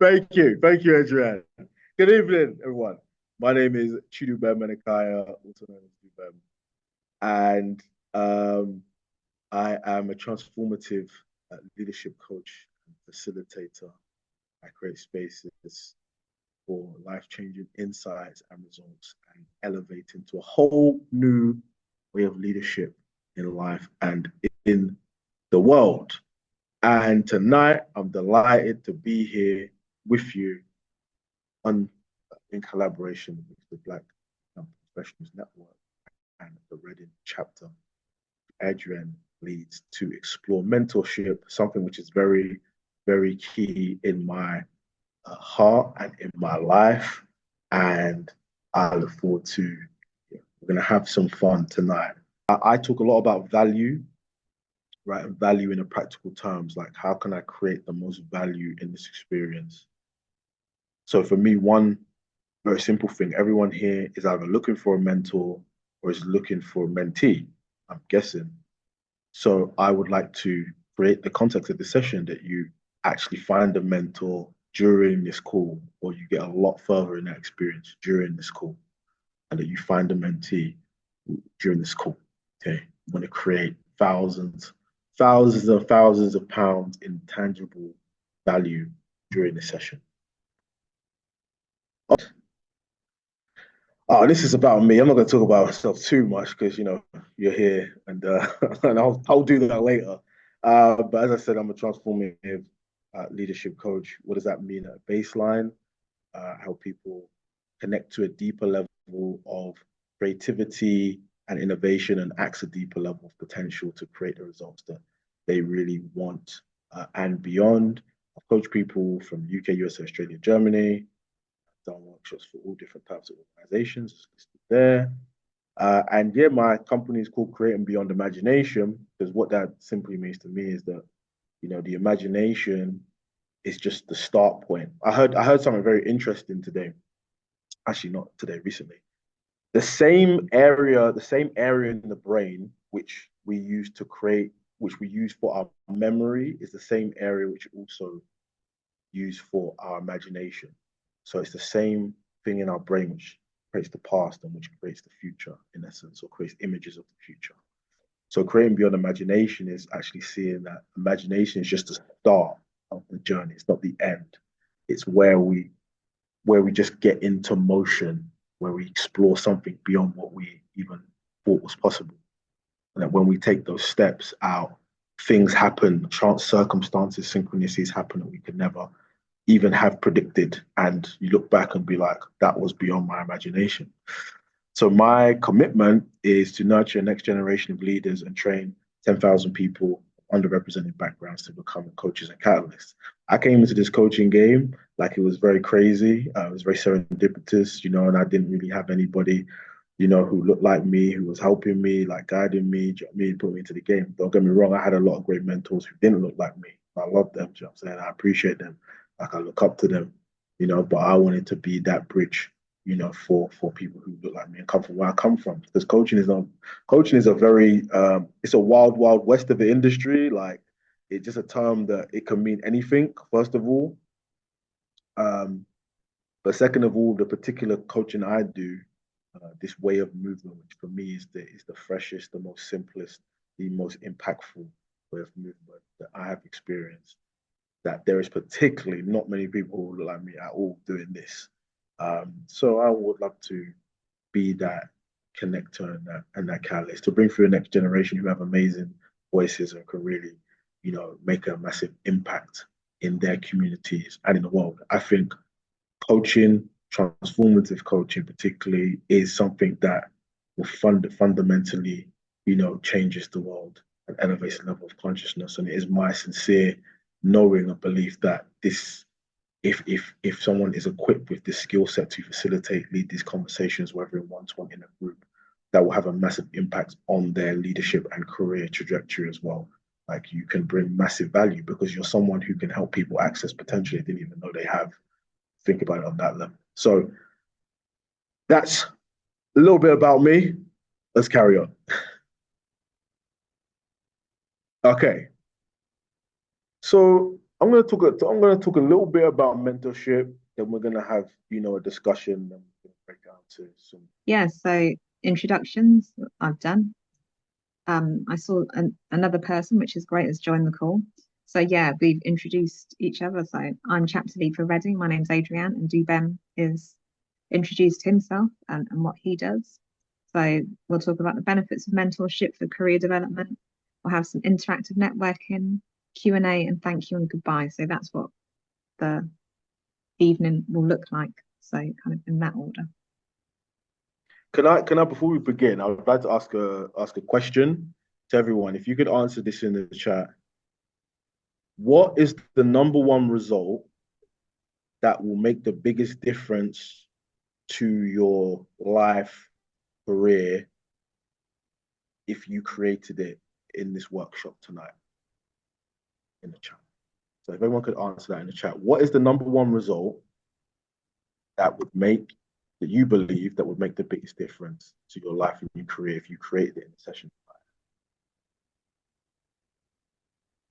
Thank you, Adrian. Good evening, everyone. My name is Dubem Menakaya, also known as Dubem, and um, I am a transformative leadership coach and facilitator. I create spaces for life-changing insights and results and elevate into a whole new way of leadership in life and in the world. And tonight, I'm delighted to be here with you on in collaboration with the Black Professionals Network and the Reading chapter. Adrian leads to explore mentorship, something which is very, very key in my heart and in my life. And I look forward to, we're going to have some fun tonight. I talk a lot about value, right? And value in a practical terms, like how can I create the most value in this experience? So for me, one very simple thing. Everyone here is either looking for a mentor or is looking for a mentee, I'm guessing. So I would like to create the context of the session that you actually find a mentor during this call, or you get a lot further in that experience during this call, and that you find a mentee during this call. Okay. You want to create thousands and thousands of pounds in tangible value during the session. Oh, this is about me. I'm not going to talk about myself too much because you're here, and and I'll do that later. But as I said, I'm a transformative leadership coach. What does that mean at a baseline? Help people connect to a deeper level of creativity and innovation, and access a deeper level of potential to create the results that they really want and beyond. I've coached people from UK, USA, Australia, Germany, done workshops for all different types of organizations there. And yeah, my company is called Creating Beyond Imagination, because what that simply means to me is that, the imagination is just the start point. I heard something very interesting today. Actually, not today, recently. The same area in the brain which we use to create, which we use for our memory, is the same area which also use for our imagination. So it's the same thing in our brain which creates the past and which creates the future, in essence, or creates images of the future. So creating beyond imagination is actually seeing that imagination is just the start of the journey. It's not the end. It's where we just get into motion, where we explore something beyond what we even thought was possible. And that when we take those steps out, things happen, chance circumstances, synchronicities happen that we could never even have predicted. And you look back and be like, that was beyond my imagination. So my commitment is to nurture a next generation of leaders and train 10,000 people, underrepresented backgrounds, to become coaches and catalysts. I came into this coaching game like it was very crazy. It was very serendipitous, and I didn't really have anybody, who looked like me, who was helping me, like guiding me, me put me into the game. Don't get me wrong, I had a lot of great mentors who didn't look like me. I love them, you know what I'm saying? I appreciate them. Like I look up to them, but I wanted to be that bridge, for people who look like me and come from where I come from. Because coaching is a very it's a wild, wild west of the industry. Like it's just a term that it can mean anything, first of all. Um, but second of all, the particular coaching I do, this way of movement, which for me is the freshest, the most simplest, the most impactful way of movement that I have experienced, that there is particularly not many people who look like me at all doing this. So I would love to be that connector and that catalyst to bring through the next generation who have amazing voices and can really, make a massive impact in their communities and in the world. I think coaching, transformative coaching particularly, is something that will fundamentally, changes the world and elevates the level of consciousness. And it is my sincere knowing and belief that this, if someone is equipped with this skill set to facilitate, lead these conversations, whether in one-to-one, in a group, that will have a massive impact on their leadership and career trajectory as well. Like you can bring massive value because you're someone who can help people access potential they didn't even know they have. Think about it on that level. So that's a little bit about me. Let's carry on. Okay. So I'm gonna talk a little bit about mentorship. Then we're gonna have a discussion. And we're gonna break down to some. Yeah, so introductions I've done. I saw another person, which is great, has joined the call. So yeah, we've introduced each other. So I'm chapter lead for Reading. My name's Adrienne, and Dubem is introduced himself and what he does. So we'll talk about the benefits of mentorship for career development. We'll have some interactive networking, Q&A, and thank you and goodbye. So that's what the evening will look like. So kind of in that order. Can I before we begin, I would like to ask a question to everyone. If you could answer this in the chat, what is the number one result that will make the biggest difference to your life, career, if you created it in this workshop tonight in the chat? So if everyone could answer that in the chat, what is the number one result that would make that you believe that would make the biggest difference to your life and your career if you created it in the session?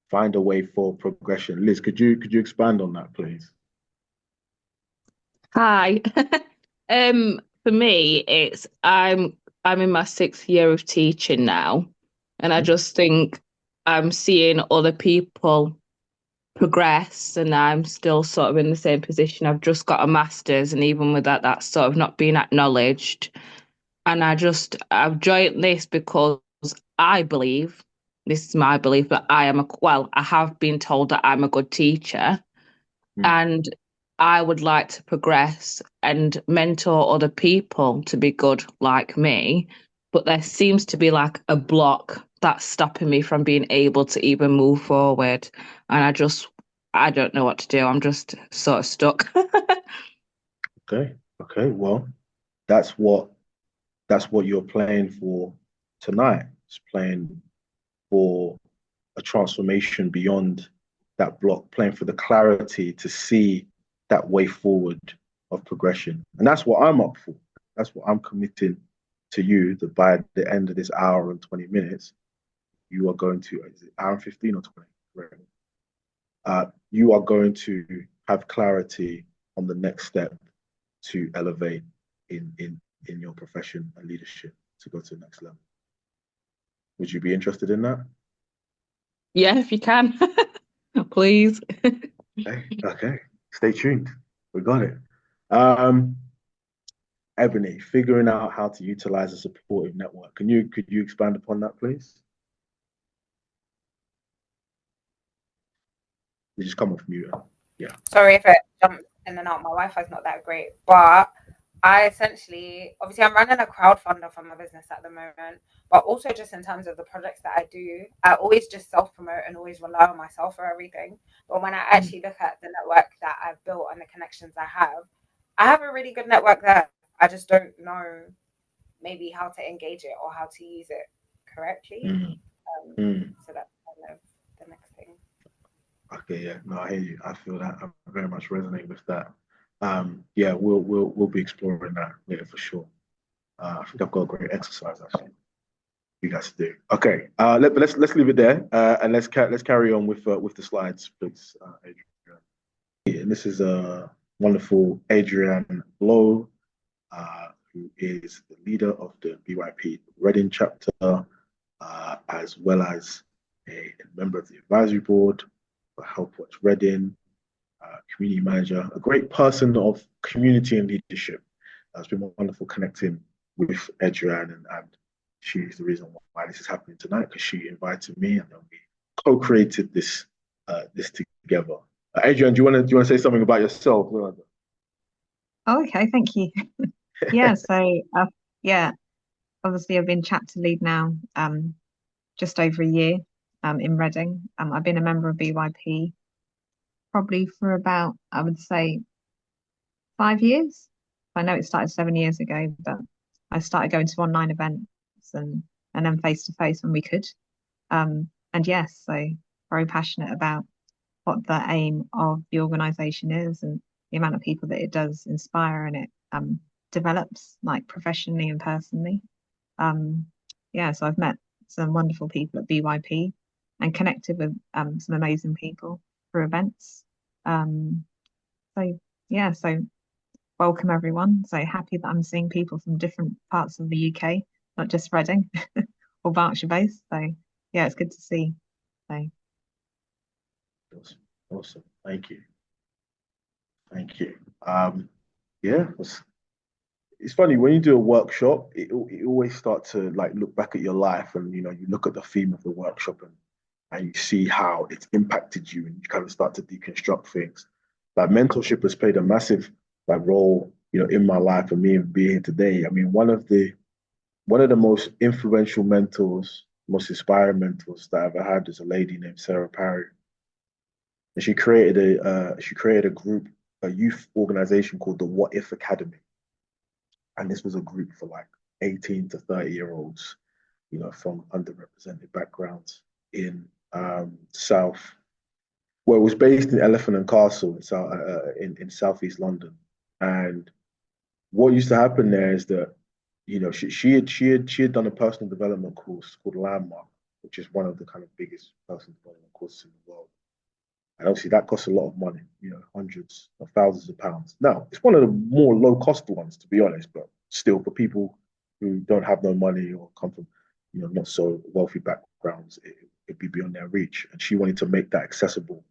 Find a way for progression. Liz, could you expand on that, please? Hi. For me, it's I'm in my sixth year of teaching now, and I Mhm. just think I'm seeing other people progress, and I'm still sort of in the same position. I've just got a master's, and even with that, that's sort of not being acknowledged. And I've joined this because I believe, this is my belief, that I have been told that I'm a good teacher, Mm. and I would like to progress and mentor other people to be good like me. But there seems to be like a block that's stopping me from being able to even move forward. And I don't know what to do. I'm just sort of stuck. Okay. Okay. Well, that's what that's what you're playing for tonight. It's playing for a transformation beyond that block, playing for the clarity to see that way forward of progression. And that's what I'm up for. That's what I'm committing to you that by the end of this hour and 20 minutes, you are going to, is it hour and 15 or 20? Right. You are going to have clarity on the next step to elevate in your profession and leadership to go to the next level. Would you be interested in that? Yeah, if you can, please. Okay, okay. Stay tuned. We got it. Um, Ebony, figuring out how to utilize a supportive network. Could you expand upon that, please? You just come off mute. Yeah. Sorry if it jumps in and out. My Wi-Fi is not that great, but I essentially, obviously, I'm running a crowdfunder for my business at the moment, but also just in terms of the projects that I do, I always just self-promote and always rely on myself for everything. But when I Mm, actually look at the network that I've built and the connections I have a really good network there. I just don't know maybe how to engage it or how to use it correctly. mm, Um, mm. so that's kind of the next thing. Okay, yeah. No, I hear you. I feel that. I very much resonate with that. Yeah, we'll be exploring that later for sure. I think I've got a great exercise actually. You guys do. Okay. Let's leave it there. And let's carry on with the slides, please, Adrian. And this is a wonderful Adrian Blow, who is the leader of the BYP Reading chapter, as well as a member of the advisory board for Help Watch Reading, community manager, a great person of community and leadership. It's been wonderful connecting with Adrian, and she's the reason why this is happening tonight because she invited me, and then we co-created this together. Adrian, do you want to say something about yourself? Oh, okay, thank you. Yeah, so yeah, obviously I've been chapter lead now, just over a year, in Reading. I've been a member of BYP probably for about, I would say, 5 years. I know it started 7 years ago, but I started going to online events and then face to face when we could. And yes, so very passionate about what the aim of the organisation is and the amount of people that it does inspire and it develops like professionally and personally. Um, yeah, so I've met some wonderful people at BYP and connected with some amazing people for events. So yeah, so welcome everyone. So happy that I'm seeing people from different parts of the UK, not just Reading or Berkshire based. So yeah, it's good to see. So Awesome. Thank you. Thank you. Yeah, it's funny when you do a workshop, it always start to like look back at your life, and you look at the theme of the workshop, and you see how it's impacted you, and you kind of start to deconstruct things. Like mentorship has played a massive like role, in my life and me and being here today. I mean, one of the most influential mentors, most inspiring mentors that I've ever had is a lady named Sarah Parry, and she created a group, a youth organization called the What If Academy, and this was a group for like 18 to 30-year-olds, from underrepresented backgrounds in South. Well, it was based in Elephant and Castle in Southeast London, and what used to happen there is that she had done a personal development course called Landmark, which is one of the kind of biggest personal development courses in the world. And obviously that costs a lot of money, hundreds of thousands of pounds. Now, it's one of the more low cost ones, to be honest, but still for people who don't have no money or come from, not so wealthy backgrounds, it'd be beyond their reach. And she wanted to make that accessible.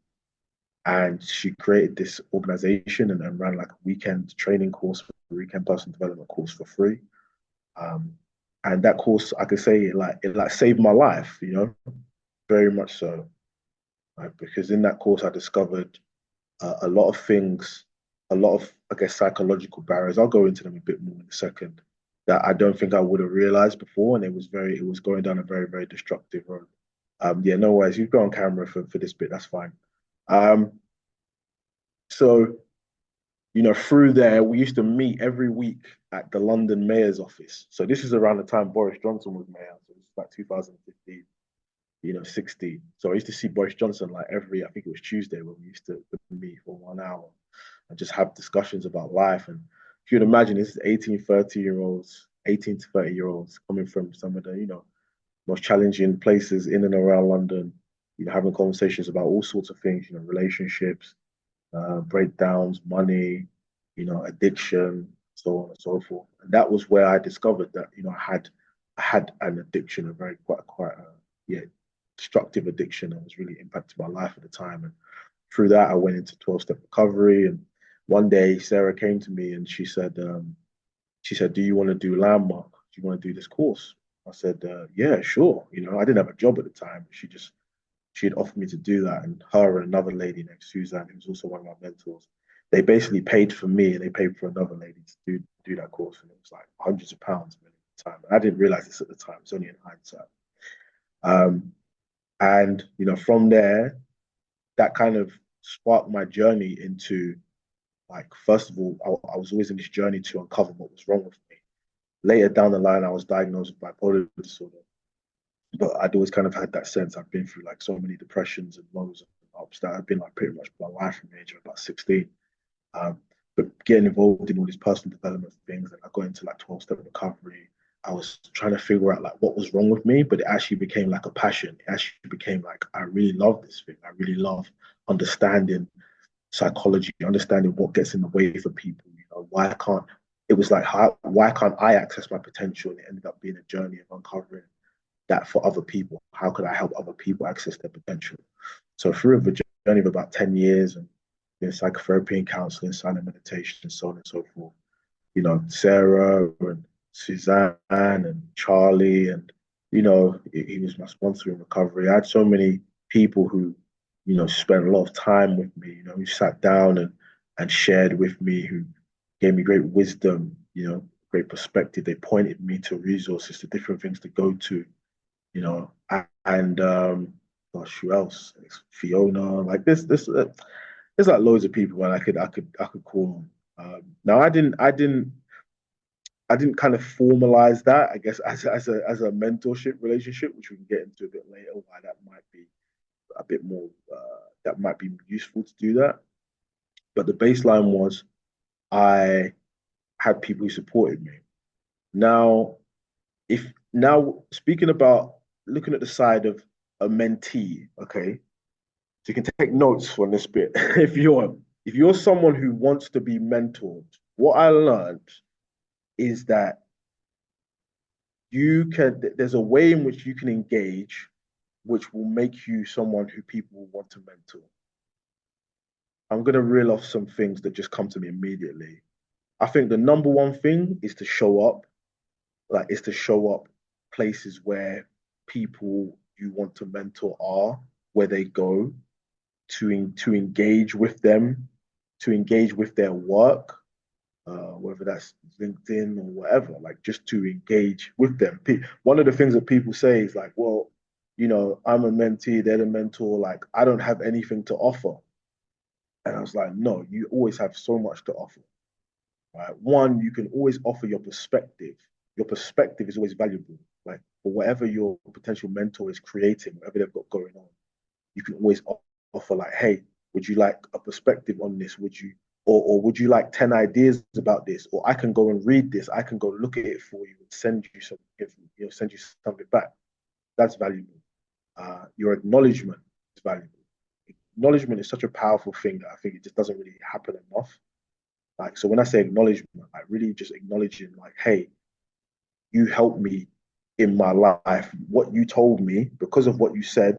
And she created this organization and ran like a weekend training course, a weekend personal development course for free. And that course, I could say it saved my life, very much so. Right? Because in that course, I discovered a lot of things, a lot of, I guess, psychological barriers. I'll go into them a bit more in a second, that I don't think I would have realized before. And it was going down a very, very destructive road. Yeah, no worries. You go on camera for this bit. That's fine. So, through there, we used to meet every week at the London Mayor's office. So this is around the time Boris Johnson was mayor. So it's like 2015. 16. So I used to see Boris Johnson like I think it was Tuesday, when we used to meet for 1 hour and just have discussions about life. And if you'd imagine, this is 18 to 30-year-olds coming from some of the, most challenging places in and around London, having conversations about all sorts of things, relationships, breakdowns, money, addiction, so on and so forth. And that was where I discovered that, I had an addiction, a very quite yeah, destructive addiction that was really impacting my life at the time. And through that, I went into 12-step recovery. And one day, Sarah came to me and she said, "Do you want to do Landmark? Do you want to do this course?" I said, "Yeah, sure." I didn't have a job at the time. She had offered me to do that, and her and another lady named Suzanne, who was also one of my mentors, they basically paid for me and they paid for another lady to do that course, and it was like hundreds of pounds at the time. And I didn't realize this at the time. It's only in hindsight. And from there, that kind of sparked my journey into, like, first of all, I was always in this journey to uncover what was wrong with me. Later down the line, I was diagnosed with bipolar disorder, but I'd always kind of had that sense. I've been through like so many depressions and lows and ups that I've been like pretty much my life from the age of about 16. But getting involved in all these personal development things, and I got into like 12-step recovery. I was trying to figure out like what was wrong with me, but it actually became like a passion. It actually became like, I really love this thing. I really love understanding psychology, understanding what gets in the way for people. Why can't it was like, why can't I access my potential? And it ended up being a journey of uncovering that for other people. How could I help other people access their potential? So through a journey of about 10 years and psychotherapy and counseling, silent meditation, and so on and so forth, Sarah and Suzanne and Charlie, and he was my sponsor in recovery. I had so many people who spent a lot of time with me, who sat down and shared with me, who gave me great wisdom, great perspective. They pointed me to resources, to different things to go to, and gosh, who else? Fiona, like this there's like loads of people, and I could call them. Now I didn't kind of formalize that, I guess, as a mentorship relationship, which we can get into a bit later. Why that might be a bit more, that might be useful to do that. But the baseline was, I had people who supported me. Now, speaking about looking at the side of a mentee, okay. So you can take notes on this bit if you're someone who wants to be mentored. What I learned is that there's a way in which you can engage, which will make you someone who people will want to mentor. I'm gonna reel off some things that just come to me immediately. I think the number one thing is to show up, is to show up places where people you want to mentor are, where they go, to engage with them, to engage with their work, whether that's LinkedIn or whatever, like just to engage with them. One of the things that people say is like, well, I'm a mentee, they're the mentor, like I don't have anything to offer. And I was like, no, you always have so much to offer. Right? One, you can always offer your perspective. Your perspective is always valuable. Like for whatever your potential mentor is creating, whatever they've got going on, you can always offer like, hey, would you like a perspective on this? Would you, or would you like 10 ideas about this? Or I can go and read this. I can go look at it for you and send you send you something back. That's valuable. Your acknowledgement is valuable. Acknowledgement is such a powerful thing that I think it just doesn't really happen enough. Like, so when I say acknowledgement, like really just acknowledging like, hey, you helped me in my life. What you told me, because of what you said,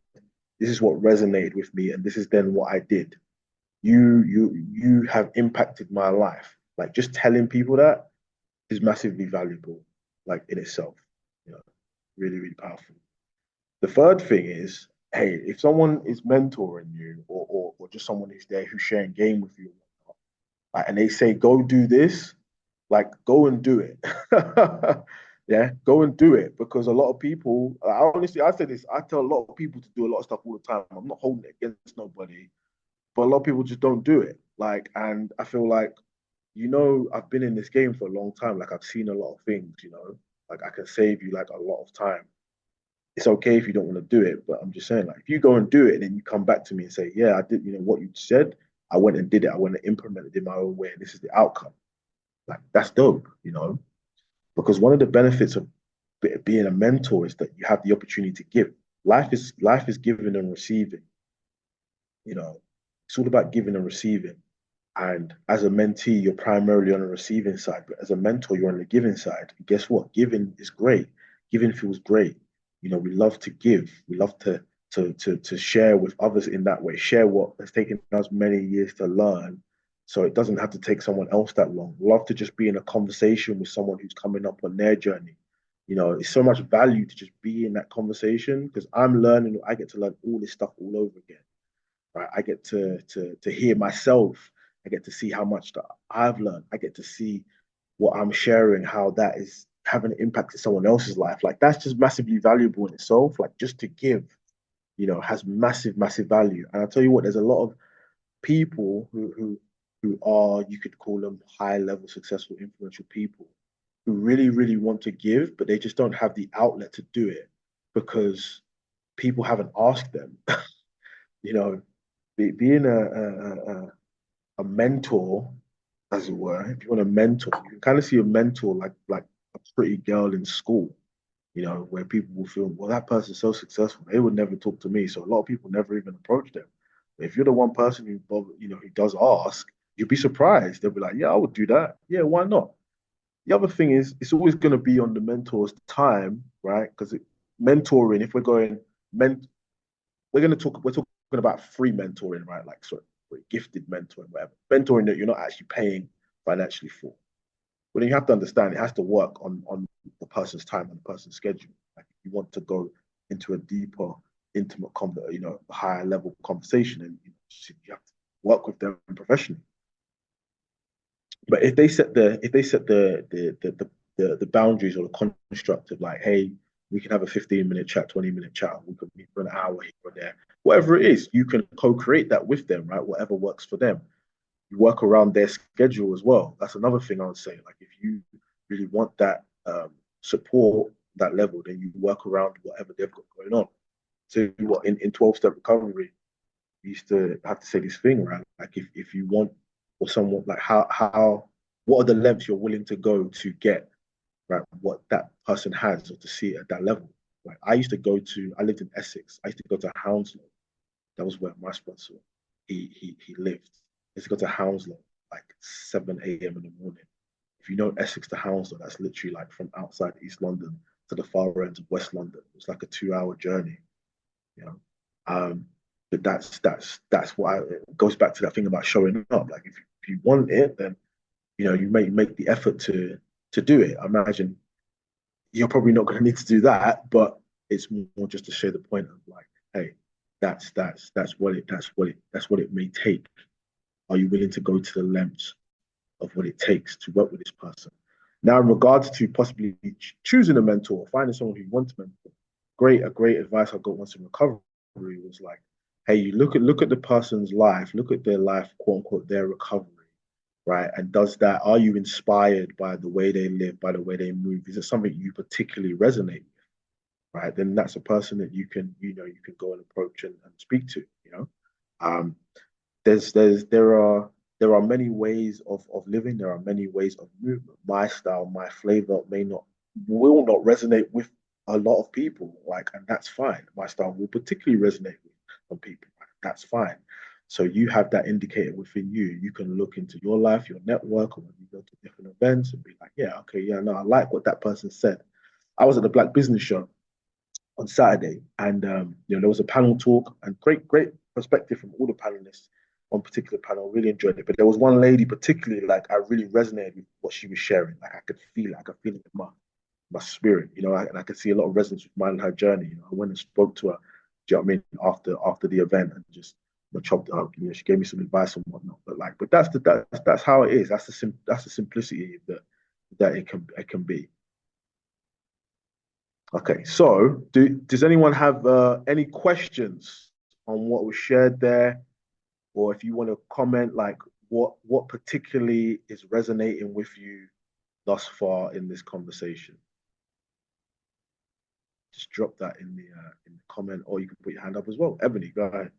this is what resonated with me, and this is then what I did. You have impacted my life. Like just telling people that is massively valuable, like in itself. You know, really, really powerful. The third thing is, hey, if someone is mentoring you or just someone who's there who's sharing game with you, like, and they say, go do this, like go and do it. Yeah, go and do it because a lot of people, honestly, I say this, I tell a lot of people to do a lot of stuff all the time. I'm not holding it against nobody, but a lot of people just don't do it. Like, and I feel like, I've been in this game for a long time. Like, I've seen a lot of things, like I can save you like a lot of time. It's okay if you don't want to do it, but I'm just saying, like, if you go and do it and then you come back to me and say, yeah, I did, what you said, I went and did it. I went and implemented it in my own way, and this is the outcome. Like, that's dope. Because one of the benefits of being a mentor is that you have the opportunity to give. Life is giving and receiving. It's all about giving and receiving. And as a mentee, you're primarily on the receiving side, but as a mentor, you're on the giving side. And guess what? Giving is great. Giving feels great. We love to give. We love to share with others in that way. Share what has taken us many years to learn, so it doesn't have to take someone else that long. Love to just be in a conversation with someone who's coming up on their journey. It's so much value to just be in that conversation because I'm learning. I get to learn all this stuff all over again. Right? I get to hear myself. I get to see how much that I've learned. I get to see what I'm sharing, how that is having an impact in someone else's life. Like that's just massively valuable in itself. Like just to give, has massive, massive value. And I tell you what, there's a lot of people who are, you could call them high level successful influential people who really, really want to give, but they just don't have the outlet to do it because people haven't asked them. you know, being a mentor, as it were, if you want a mentor, you can kind of see a mentor like a pretty girl in school, where people will feel, well, that person's so successful, they would never talk to me. So a lot of people never even approach them. But if you're the one person who who does ask, you'd be surprised. They'll be like, yeah, I would do that. Yeah, why not? The other thing is, it's always going to be on the mentor's time, right? Because mentoring, if we're going, we're talking about free mentoring, right? Like, sorry, gifted mentoring, whatever. Mentoring that you're not actually paying financially for. But then you have to understand it has to work on the person's time and the person's schedule. Like, if you want to go into a deeper, intimate, higher level conversation, and you have to work with them professionally. But if they set the boundaries or the construct of like, hey, we can have a 15-minute chat, 20-minute chat, we could meet for an hour here or there, whatever it is, you can co-create that with them, right? Whatever works for them. You work around their schedule as well. That's another thing I would say. Like if you really want that support, that level, then you work around whatever they've got going on. So what in 12-step recovery, we used to have to say this thing, right? Like if you want or someone like how what are the lengths you're willing to go to get right what that person has or to see it at that level. Like I lived in Essex. I used to go to Hounslow That was where my sponsor he lived. He used to go to Hounslow like 7 a.m. in the morning. If you know Essex to Hounslow, that's literally like from outside East London to the far end of West London. It's like a 2 hour journey, you know. Um, but that's why it goes back to that thing about showing up. Like if you want it, then you make the effort to do it. I imagine you're probably not going to need to do that, but it's more just to show the point of like, hey, that's what it may take. Are you willing to go to the lengths of what it takes to work with this person? Now, in regards to possibly choosing a mentor, finding someone who you want to mentor, a great advice I got once in recovery was like, hey, you look at the person's life, look at their life, quote unquote, their recovery, right? And are you inspired by the way they live, by the way they move? Is it something you particularly resonate with, right? Then that's a person that you can go and approach and speak to, Um, there are many ways of living. There are many ways of movement. My style, my flavor will not resonate with a lot of people. Like, and that's fine. My style will particularly resonate with some people. That's fine. So you have that indicator within you. You can look into your life, your network, or when you go to different events and be like, yeah, okay, yeah, no, I like what that person said. I was at the Black Business Show on Saturday, and there was a panel talk and great perspective from all the panelists on particular panel. Really enjoyed it, but there was one lady particularly like I really resonated with what she was sharing. Like I could feel it, I could feel it in my spirit, and I could see a lot of resonance with mine and her journey. I went and spoke to her. Do you know what I mean? After the event, and just chopped it up. She gave me some advice and whatnot. But that's how it is. That's the simplicity that it can be. Okay, so does anyone have any questions on what was shared there, or if you want to comment, like what particularly is resonating with you thus far in this conversation? Just drop that in the comment, or you can put your hand up as well. Ebony, go ahead.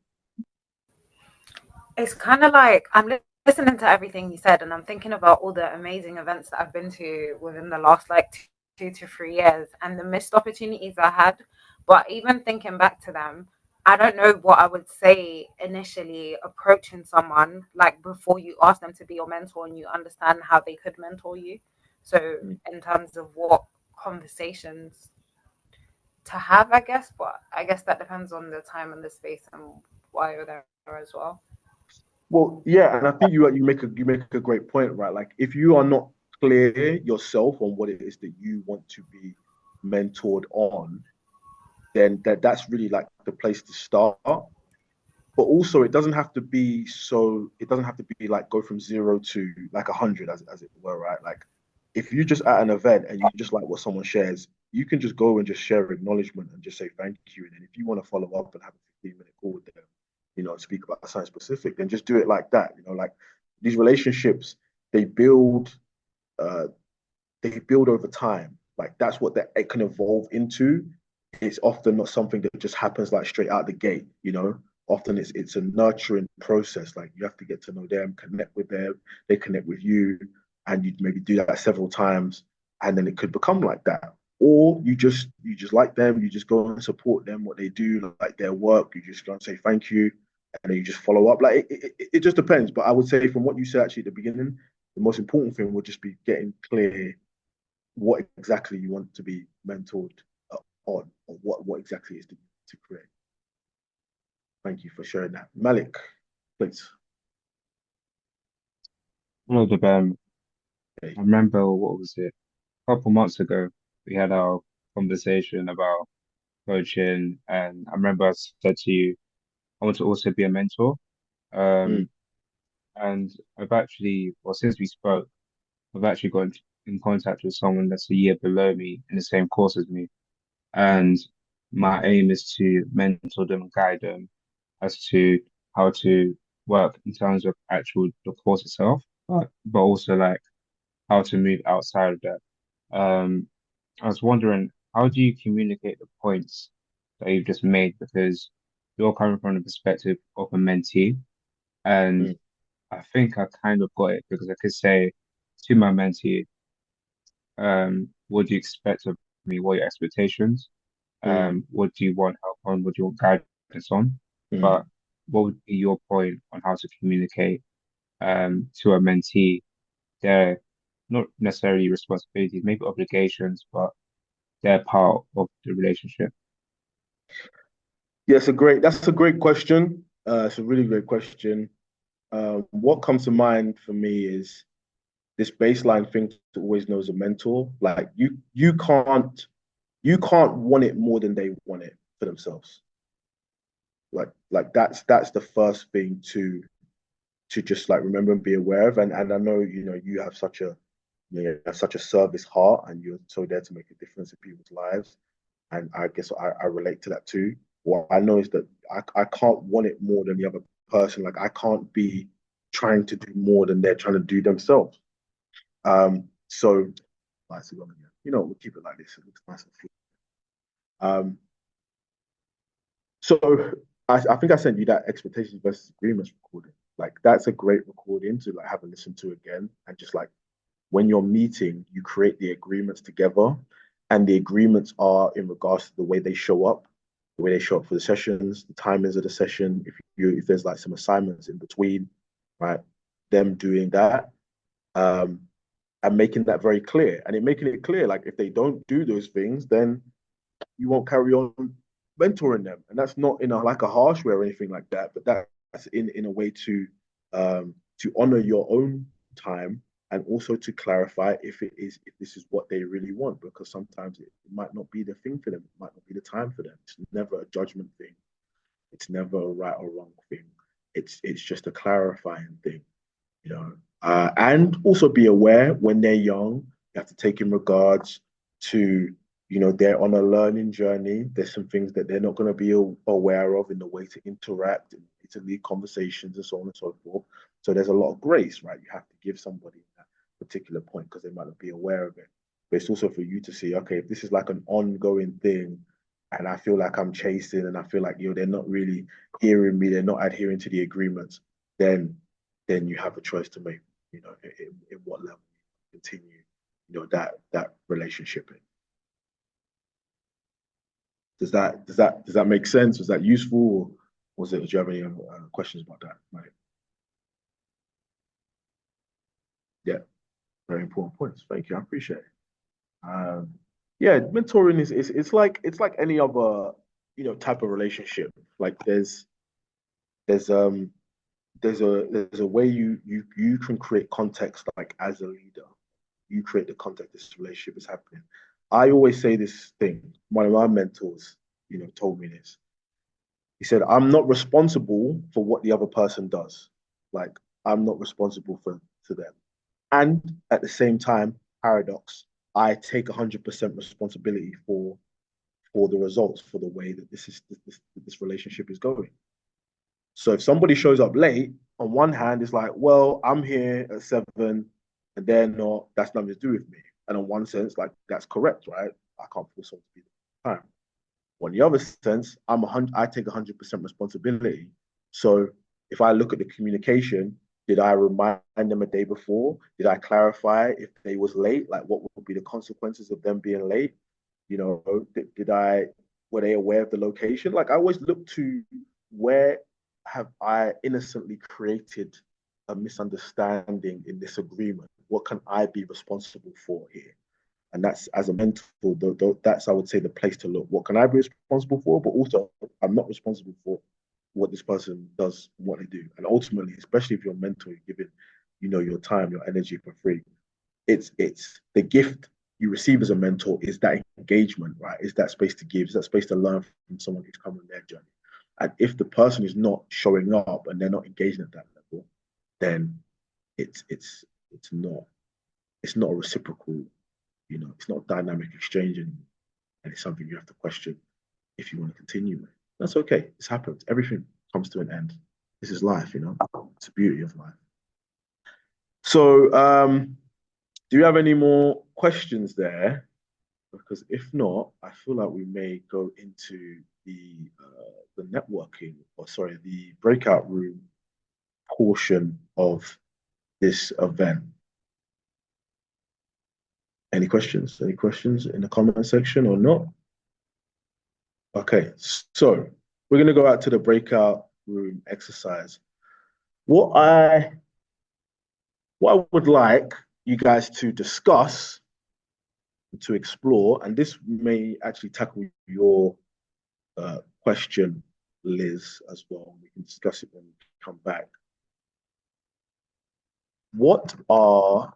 It's kind of like I'm listening to everything you said, and I'm thinking about all the amazing events that I've been to within the last like 2 to 3 years and the missed opportunities I had. But even thinking back to them, I don't know what I would say initially approaching someone like before you ask them to be your mentor and you understand how they could mentor you. So, in terms of what conversations to have, I guess, but I guess that depends on the time and the space and why you're there as well. Well, yeah, and I think you make a great point, right? Like if you are not clear yourself on what it is that you want to be mentored on, then that's really like the place to start. But also it doesn't have to be like go from 0 to like 100 as it were, right? Like if you just at an event and you just like what someone shares, you can just go and just share acknowledgement and just say thank you. And then if you want to follow up and have a 15-minute call with them, speak about something specific, then just do it like that. Like these relationships, they build uh they build over time. Like that's what that it can evolve into. It's often not something that just happens like straight out the gate. Often it's a nurturing process. Like you have to get to know them, connect with them, they connect with you, and you maybe do that several times, and then it could become like that. Or you just like them, you just go and support them, what they do, like their work. You just go and say thank you, and then you just follow up. Like it just depends. But I would say from what you said actually at the beginning, the most important thing would just be getting clear what exactly you want to be mentored on, or what exactly is to create. Thank you for sharing that. Malik, please. Hello, Dubem. Okay. I remember, what was it? A couple months ago, we had our conversation about coaching, and I remember I said to you, I want to also be a mentor. Mm, Um, and since we spoke, I've actually got in contact with someone that's a year below me in the same course as me. mm, And my aim is to mentor them and guide them as to how to work in terms of actual the course itself, but also like how to move outside of that. Um, I was wondering, how do you communicate the points that you've just made? Because you're coming from the perspective of a mentee, and mm, I think I kind of got it because I could say to my mentee, what do you expect of me? What are your expectations? mm, What do you want help on? What do you want guidance on? mm, But what would be your point on how to communicate to a mentee their not necessarily responsibilities, maybe obligations, but they're part of the relationship? Yeah, that's a great question. It's a really great question. What comes to mind for me is this baseline thing to always know as a mentor. Like you can't want it more than they want it for themselves. Like that's the first thing to just like remember and be aware of. And I know you have such a you have such a service heart, and you're so there to make a difference in people's lives. And I guess I relate to that too. What I know is that I can't want it more than the other person. Like I can't be trying to do more than they're trying to do themselves. So nice again. We'll keep it like this. It looks nice and free. So I think I sent you that expectations versus agreements recording. Like that's a great recording to like have a listen to again, and just like when you're meeting, you create the agreements together, and the agreements are in regards to the way they show up, the way they show up for the sessions, the timings of the session. If there's like some assignments in between, right? Them doing that, and making that very clear, and making it clear, like if they don't do those things, then you won't carry on mentoring them. And that's not in a like a harsh way or anything like that, but that's in a way to honor your own time, and also to clarify if this is what they really want, because sometimes it might not be the thing for them, it might not be the time for them. It's never a judgment thing, it's never a right or wrong thing. It's just a clarifying thing, you know. And also be aware when they're young, you have to take in regards to, they're on a learning journey. There's some things that they're not going to be aware of in the way to interact and to lead conversations and so on and so forth. So there's a lot of grace, right? You have to give somebody that particular point because they might not be aware of it. But it's also for you to see, okay, if this is like an ongoing thing, and I feel like I'm chasing, and I feel like they're not really hearing me, they're not adhering to the agreements, then you have a choice to make, in what level you continue, that relationship in. Does that make sense? Was that useful, or was it? Do you have any questions about that? Right. Yeah, very important points. Thank you. I appreciate it. Yeah, mentoring is it's like any other type of relationship. Like there's there's a way you can create context, like as a leader. You create the context this relationship is happening. I always say this thing. One of my mentors, told me this. He said, I'm not responsible for what the other person does. Like, I'm not responsible for them. And at the same time, paradox, I take 100% responsibility for the results, for the way that this relationship is going. So if somebody shows up late, on one hand, it's like, well, I'm here at 7 and they're not, that's nothing to do with me. And in one sense, like that's correct, right? I can't force someone to be there on time. On the other sense, I take 100% responsibility. So if I look at the communication, did I remind them a day before? Did I clarify if they was late? Like what would be the consequences of them being late? Were they aware of the location? Like I always look to where have I innocently created a misunderstanding in this agreement? What can I be responsible for here? And that's, as a mentor, that's, I would say, the place to look. What can I be responsible for? But also, I'm not responsible for what this person does, what they do. And ultimately, especially if you're a mentor, you're giving, your time, your energy for free. It's the gift you receive as a mentor is that engagement, right? Is that space to give, is that space to learn from someone who's come on their journey. And if the person is not showing up and they're not engaging at that level, then it's not a reciprocal, it's not dynamic exchange anymore. And it's something you have to question if you want to continue with. That's okay. It's happened. Everything comes to an end. This is life, It's the beauty of life. So, do you have any more questions there? Because if not, I feel like we may go into the networking, or sorry, the breakout room portion of this event. Any questions? Any questions in the comment section or not? Okay, so we're going to go out to the breakout room exercise. What I would like you guys to discuss, to explore, and this may actually tackle your question, Liz, as well. We can discuss it when we come back. What are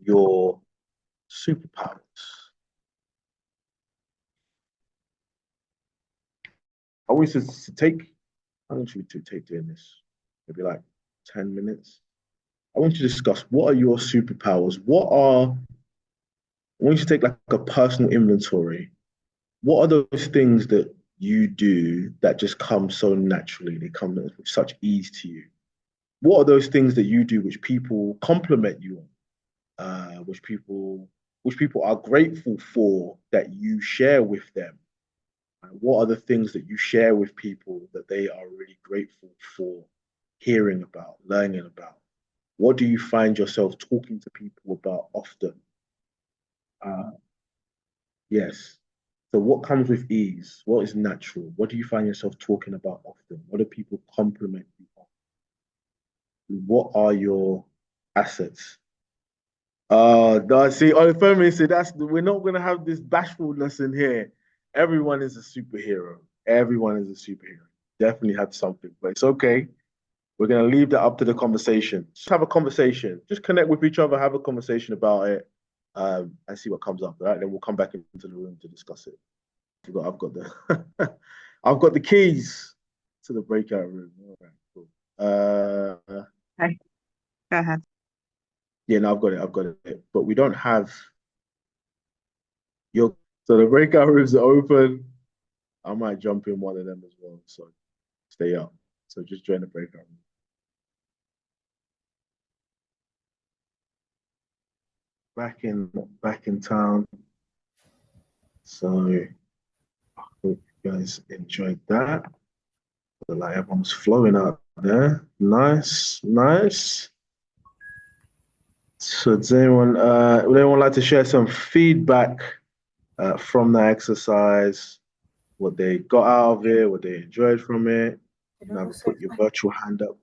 your superpowers? I want you to take, how long should we take doing this? Maybe like 10 minutes. I want you to discuss what are your superpowers? I want you to take like a personal inventory. What are those things that you do that just come so naturally? They come with such ease to you. What are those things that you do which people compliment you on, which people are grateful for that you share with them? And what are the things that you share with people that they are really grateful for hearing about, learning about? What do you find yourself talking to people about often? Uh, yes. So what comes with ease? What is natural? What do you find yourself talking about often? What do people compliment you on? What are your assets? No, see, on the feminist, we're not gonna have this bashfulness in here. Everyone is a superhero. Everyone is a superhero. Definitely had something, but it's okay. We're gonna leave that up to the conversation. Just have a conversation. Just connect with each other, have a conversation about it, and see what comes up. All right, then we'll come back into the room to discuss it. I've got the I've got the keys to the breakout room. All right, cool. Okay, go ahead. Yeah, no, I've got it. But we don't have your so the breakout rooms are open. I might jump in one of them as well. So stay up. So just join the breakout room. Back in town. So I hope you guys enjoyed that. Like everyone's flowing out there. Nice, nice. So would anyone like to share some feedback from that exercise? What they got out of it, what they enjoyed from it? You can either put your virtual hand up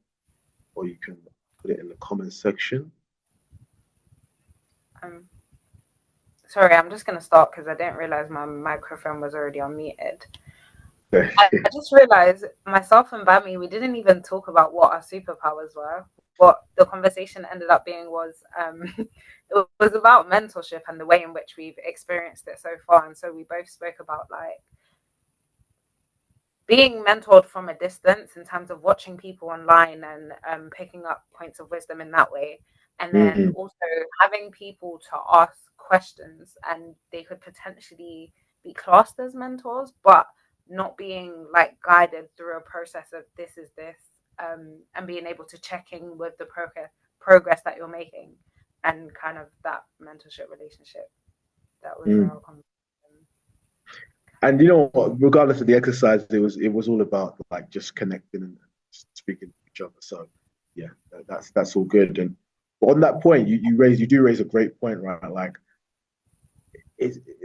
or you can put it in the comment section. Sorry, I'm just gonna start because I didn't realize my microphone was already unmuted. I just realized myself and Bami, we didn't even talk about what our superpowers were. What the conversation ended up being was it was about mentorship and the way in which we've experienced it so far. And so we both spoke about like being mentored from a distance in terms of watching people online and picking up points of wisdom in that way. And then also having people to ask questions and they could potentially be classed as mentors, but not being like guided through a process of this is this, and being able to check in with the progress that you're making and kind of that mentorship relationship. That was our conversation. And you know what, regardless of the exercise, it was all about like just connecting and speaking to each other. So yeah, that's all good. And but on that point, you do raise a great point, right? Like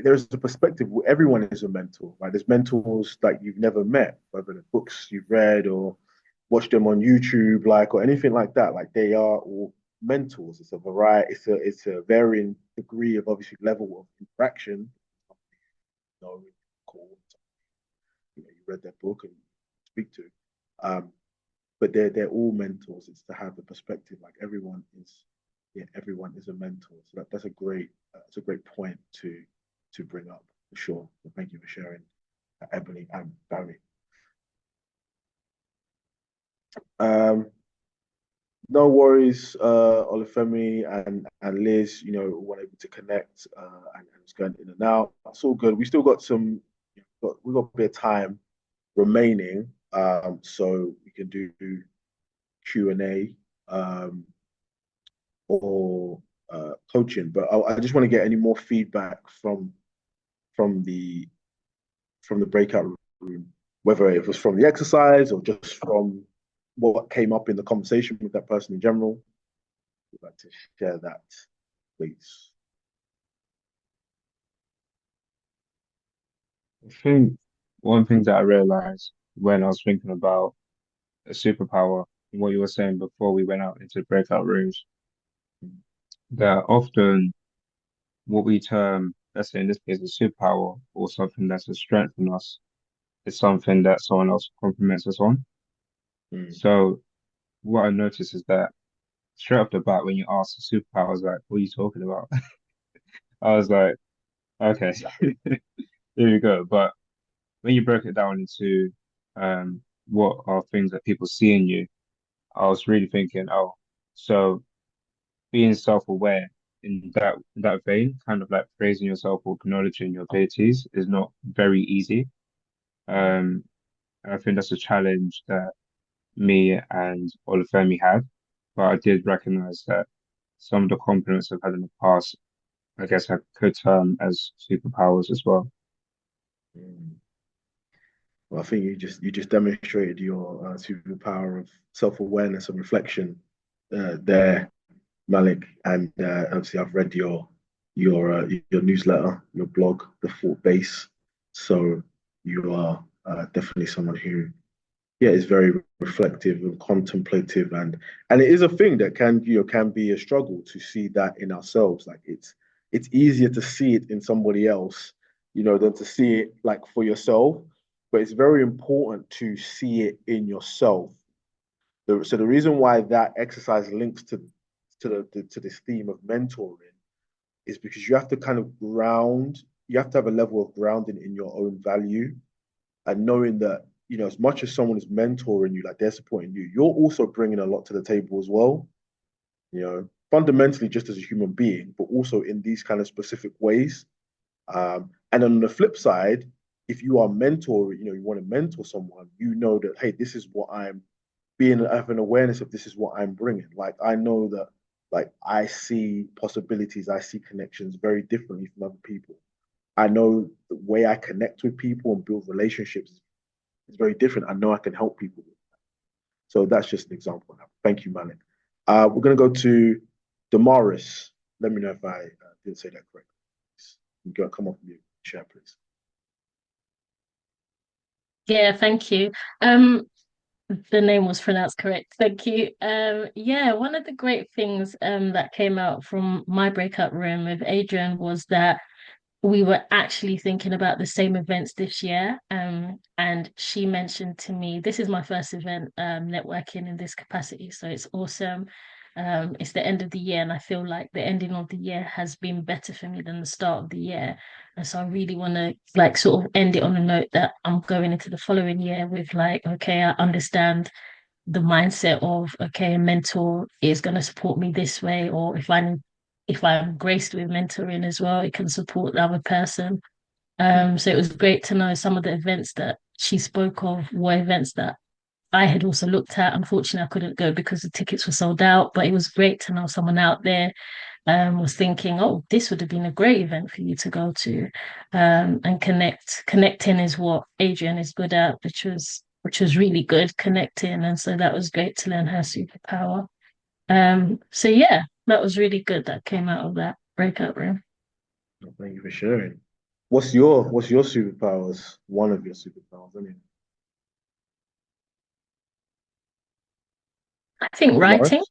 there's a perspective where everyone is a mentor, right? There's mentors like you've never met, whether the books you've read or watched them on YouTube, like or anything like that. Like they are all mentors. It's a variety. It's a varying degree of obviously level of interaction. You know, you read their book and speak to. But they're all mentors. It's to have the perspective like everyone is a mentor. So that's a great point to bring up for sure. So thank you for sharing, Ebony and Barry. No worries, Olufemi and Liz. You know, weren't able to connect and it's going in and out. That's all good. We still got we got a bit of time remaining, so we can do Q&A or coaching. But I just want to get any more feedback from the breakout room, whether it was from the exercise or just from what came up in the conversation with that person in general. I'd like to share that, please. I think one thing that I realized when I was thinking about a superpower, what you were saying before we went out into breakout rooms, that often what we term, let's say in this case, a superpower or something that's a strength in us, is something that someone else compliments us on. Mm. So what I noticed is that straight off the bat, when you ask the superpower, I was like, what are you talking about? I was like, okay, here you go. But when you broke it down into what are things that people see in you, I was really thinking, oh, so being self-aware in that vein, kind of like praising yourself or acknowledging your abilities is not very easy. Um, and I think that's a challenge that me and Olufemi had, but I did recognize that some of the compliments I've had in the past, I guess I could term as superpowers as well. Mm. Well, I think you just demonstrated your superpower of self-awareness and reflection there, Malik. And obviously, I've read your newsletter, your blog, The Thought Base. So you are definitely someone who, yeah, is very reflective and contemplative, and it is a thing that can be a struggle to see that in ourselves. Like it's easier to see it in somebody else, than to see it like for yourself. But it's very important to see it in yourself. So the reason why that exercise links to this theme of mentoring is because you have to kind of ground. You have to have a level of grounding in your own value and knowing that as much as someone is mentoring you, like they're supporting you, you're also bringing a lot to the table as well. Fundamentally just as a human being, but also in these kind of specific ways. And on the flip side, if you are mentoring, you want to mentor someone, that, hey, this is what I'm have an awareness of, this is what I'm bringing. Like I know that, like I see possibilities, I see connections very differently from other people. I know the way I connect with people and build relationships is very different. I know I can help people. So that's just an example. Thank you, Malik. We're going to go to Damaris. Let me know if I didn't say that correctly. You got to come off mute, share, please. Yeah, thank you. The name was pronounced correct. Thank you. Yeah, one of the great things that came out from my breakout room with Adrian was that we were actually thinking about the same events this year. And she mentioned to me, this is my first event networking in this capacity, so it's awesome. It's the end of the year, and I feel like the ending of the year has been better for me than the start of the year. And so I really want to like sort of end it on a note that I'm going into the following year with like, okay, I understand the mindset of okay, a mentor is going to support me this way, or if I'm graced with mentoring as well, it can support the other person. So it was great to know some of the events that she spoke of were events that I had also looked at. Unfortunately, I couldn't go because the tickets were sold out, but it was great to know someone out there was thinking, oh, this would have been a great event for you to go to, and connect. Connecting is what Adrian is good at, which was really good connecting, and so that was great to learn her superpower. So yeah, that was really good that came out of that breakout room. Thank you for sharing. What's your superpowers? One of your superpowers, anyway. I think writing. Damaris?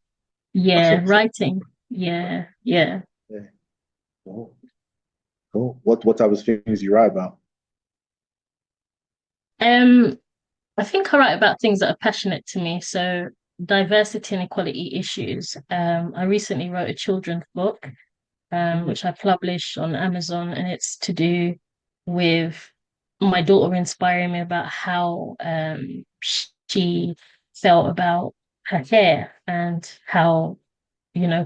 Yeah, Awesome. writing. Yeah, yeah. Yeah. Cool. Cool. What type of things you write about? Um, I think I write about things that are passionate to me. So diversity and equality issues. I recently wrote a children's book, Mm. which I published on Amazon, and it's to do with my daughter inspiring me about how she felt about her hair and how,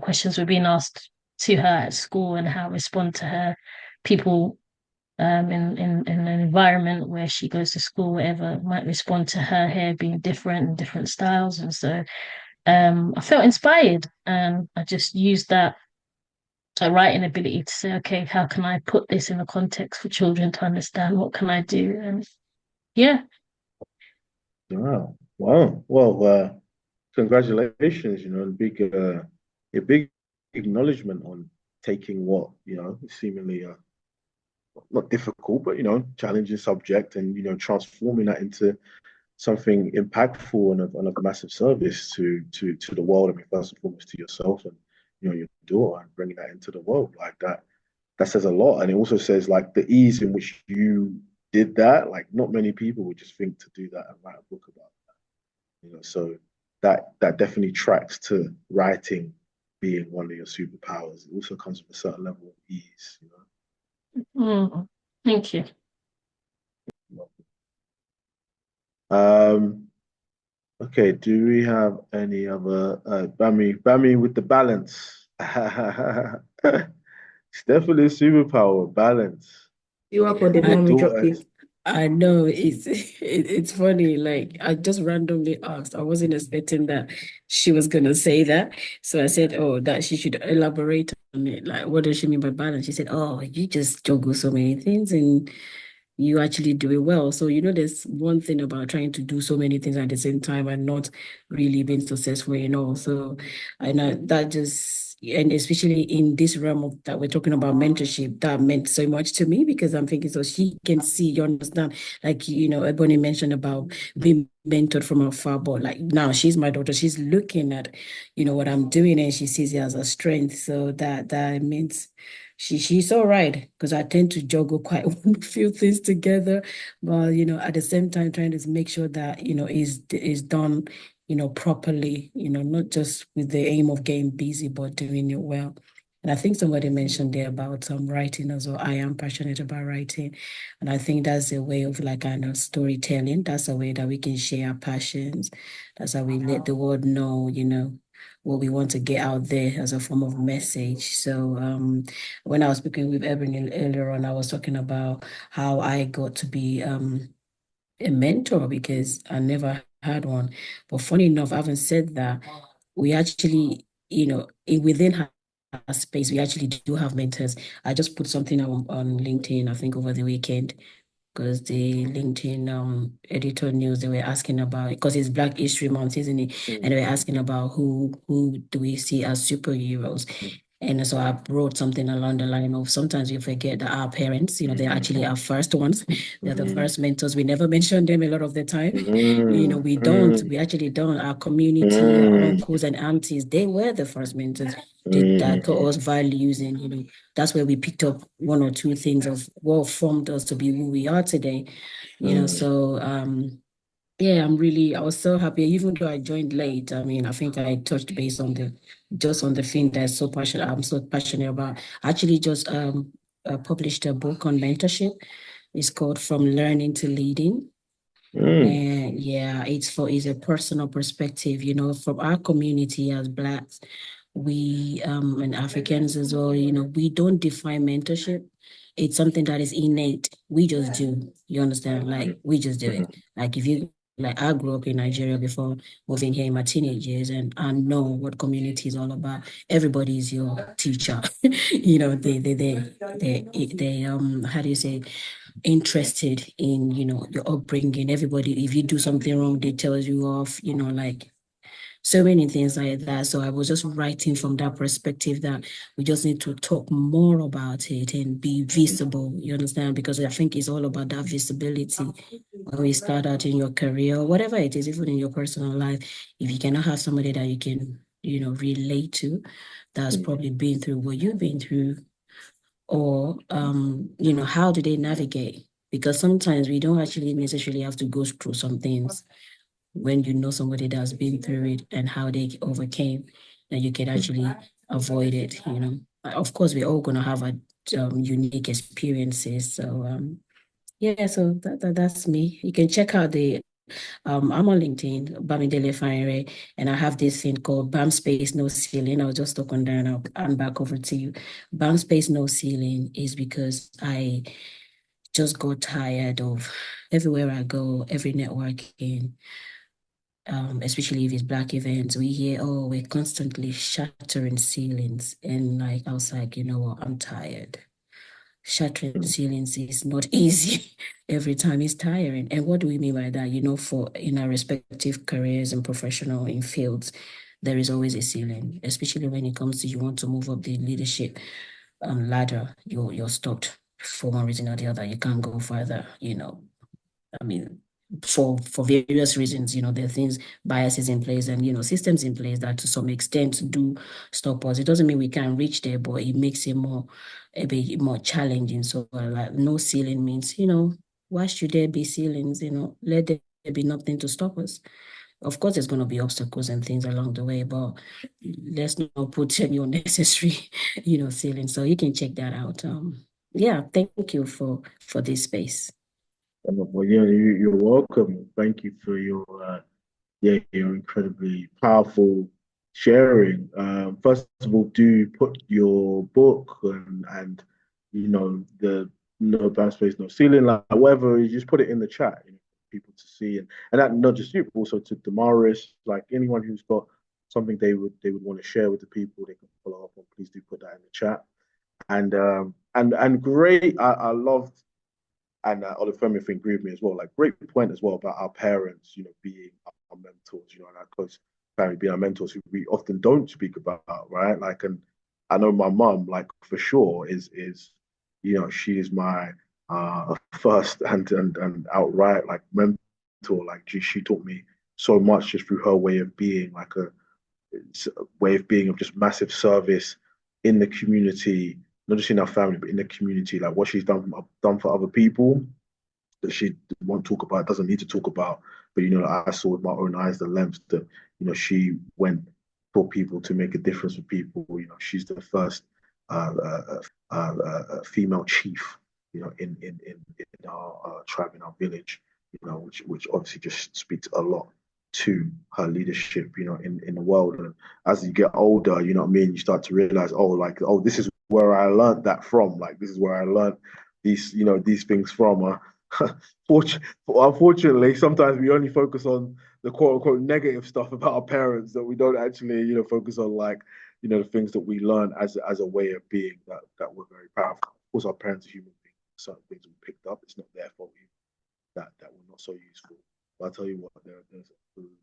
questions were being asked to her at school and how respond to her people in an environment where she goes to school, whatever, might respond to her hair being different and different styles. And so I felt inspired and I just used that writing ability to say, okay, how can I put this in a context for children to understand? What can I do? And yeah, Wow. Wow. Well, congratulations, a big acknowledgement on taking what, seemingly not difficult, but challenging subject and transforming that into something impactful and of massive service to the world. I mean, first and foremost to yourself and your daughter, and bringing that into the world like that. That says a lot, and it also says like the ease in which you did that. Like not many people would just think to do that and write a book about that. So that definitely tracks to writing being one of your superpowers. It also comes with a certain level of ease. Thank you. Okay, do we have any other Bami with the balance? It's definitely a superpower, balance. You up on the Your mommy drop daughter. it. I know it's funny. Like I just randomly asked. I wasn't expecting that she was gonna say that. So I said, "Oh, that she should elaborate on it. Like, what does she mean by balance?" She said, "Oh, you just juggle so many things and you actually do it well." So, there's one thing about trying to do so many things at the same time and not really being successful in all. So I know that and especially in this realm of that we're talking about mentorship, that meant so much to me because I'm thinking, so she can see, you understand, like, Ebony mentioned about being mentored from afar, but like now she's my daughter, she's looking at, what I'm doing and she sees it as a strength. So that means she's all right because I tend to juggle quite a few things together, but at the same time trying to make sure that is done properly, not just with the aim of getting busy, but doing it well. And I think somebody mentioned there about writing as well. I am passionate about writing, and I think that's a way of like kind of storytelling. That's a way that we can share our passions. That's how we let the world know, what we want to get out there as a form of message. So when I was speaking with Ebony earlier on, I was talking about how I got to be a mentor because I never had one. But funny enough, having said that, we actually, within her space, we actually do have mentors. I just put something on LinkedIn, I think over the weekend, because the LinkedIn editor news, they were asking about, because it's Black History Month, isn't it? And they were asking about who do we see as superheroes. And so I wrote something along the line of sometimes we forget that our parents, they're actually our first ones. They're the first mentors. We never mention them a lot of the time. We don't. We actually don't. Our community, our uncles and aunties, they were the first mentors. That taught us values, and that's where we picked up one or two things of what formed us to be who we are today. So yeah, I was so happy, even though I joined late. I mean, I think I touched base on the thing that's I'm so passionate about. I actually just published a book on mentorship. It's called From Learning to Leading. And yeah, it's a personal perspective, from our community as Blacks, we and Africans as well, we don't define mentorship. It's something that is innate. We just do. You understand? Like we just do it. Like if you like I grew up in Nigeria before moving here in my teenage years, and I know what community is all about. Everybody is your teacher. They how do you say, interested in your upbringing. Everybody, if you do something wrong, they tell you off, like so many things like that. So I was just writing from that perspective that we just need to talk more about it and be visible. You understand? Because I think it's all about that visibility. When we start out in your career, whatever it is, even in your personal life, if you cannot have somebody that you can relate to, that's probably been through what you've been through, or how do they navigate? Because sometimes we don't actually necessarily have to go through some things. When you know somebody that's been through it and how they overcame, then you can actually avoid it. Of course, we're all gonna have a unique experiences. So yeah, so that's me. You can check out the I'm on LinkedIn, Bamidele Fire, and I have this thing called BAM Space No Ceiling. I'll just talk on there and I'll hand back over to you. BAM Space No Ceiling is because I just got tired of everywhere I go, every networking, especially if it's Black events, we hear, oh, we're constantly shattering ceilings. And like, I was like, you know what, I'm tired. Shattering ceilings is not easy. Every time it's tiring. And what do we mean by that? For in our respective careers and professional in fields, there is always a ceiling, especially when it comes to you want to move up the leadership ladder. You're stopped for one reason or the other. You can't go further. I mean, for various reasons. There are things, biases in place, and systems in place that to some extent do stop us. It doesn't mean we can't reach there, but it makes it a bit more challenging. So like no ceiling means, why should there be ceilings? Let there be nothing to stop us. Of course, there's going to be obstacles and things along the way, but let's not put any unnecessary, ceilings. So you can check that out. Yeah, thank you for this space. Well, yeah, you're welcome. Thank you for your incredibly powerful sharing. First of all, do put your book and the no bound space, no ceiling, like whatever. You just put it in the chat, for people to see, and that not just you, but also to Damaris, like anyone who's got something they would want to share with the people, they can follow up on. Please do put that in the chat. And great. I loved. And Olufemi thing grieved me as well. Like great point as well about our parents, being our mentors, and our close family being our mentors, who we often don't speak about, right? Like, and I know my mum, like for sure, is she is my first and outright like mentor. Like she taught me so much just through her way of being, like a way of being of just massive service in the community, not just in our family, but in the community. Like what she's done for other people that she won't talk about, doesn't need to talk about. But I saw with my own eyes the lengths that she went for people to make a difference with people. She's the first female chief, in our tribe, in our village. Which obviously just speaks a lot to her leadership, in the world. And as you get older, you know what I mean, you start to realize, this is where I learned that from. Like this is where I learned these things from. Unfortunately, sometimes we only focus on the quote unquote negative stuff about our parents, that we don't actually, focus on like, the things that we learn as a way of being that were very powerful. Of course, our parents are human beings. Certain things we picked up, it's not their fault that were not so useful. But I'll tell you what, there's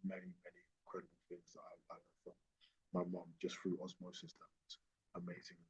many, many incredible things that I learned from my mom just through osmosis that was amazingly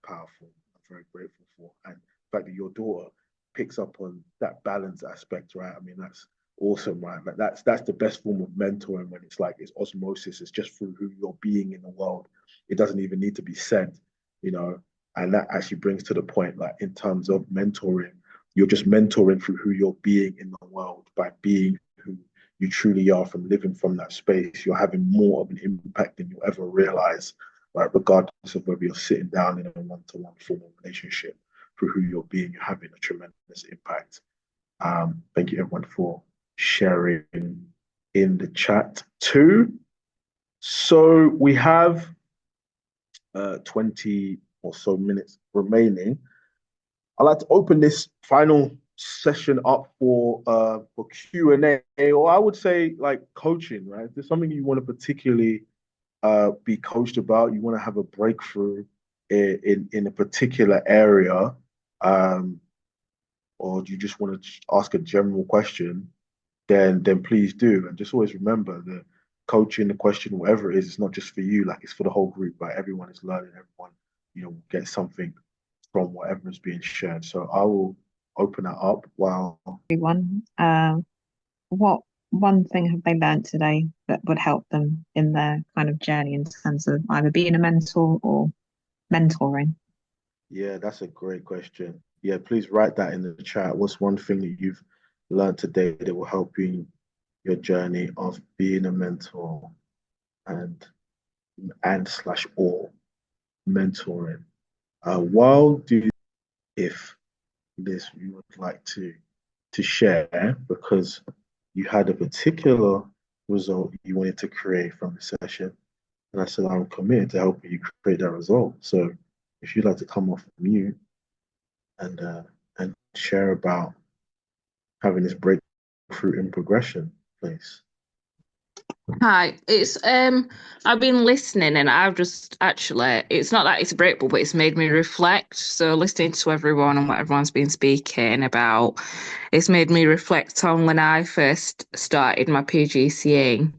powerful. I'm very grateful for. And the fact that your daughter picks up on that balance aspect, right? I mean, that's awesome, right? Like that's the best form of mentoring, when it's like it's osmosis. It's just through who you're being in the world. It doesn't even need to be said, you know. And that actually brings to the point, like in terms of mentoring, you're just mentoring through who you're being in the world by being who you truly are, from living from that space. You're having more of an impact than you'll ever realize, right? Regardless of whether you're sitting down in a one-to-one formal relationship, through who you're being, you're having a tremendous impact. Thank you everyone for sharing in the chat too. So we have 20 or so minutes remaining. I'd like to open this final session up for Q&A, or I would say like coaching, right? If there's something you want to particularly be coached about, you want to have a breakthrough in a particular area, or you just want to ask a general question, then please do. And just always remember that coaching, the question, whatever it is, it's not just for you, like it's for the whole group, right? Everyone is learning, everyone, gets something from whatever is being shared. So I will open that up while Everyone, what one thing have they learned today that would help them in their kind of journey in terms of either being a mentor or mentoring? Yeah, that's a great question. Yeah, please write that in the chat. What's one thing that you've learned today that will help you in your journey of being a mentor and slash or mentoring? While do if this you would like to share, because you had a particular result you wanted to create from the session, and I said I'm committed to helping you create that result. So if you'd like to come off mute and share about having this breakthrough in progression, please. Hi, it's I've been listening and I've just actually, it's not that it's a breakable, but it's made me reflect. So listening to everyone and what everyone's been speaking about, it's made me reflect on when I first started my PGCE.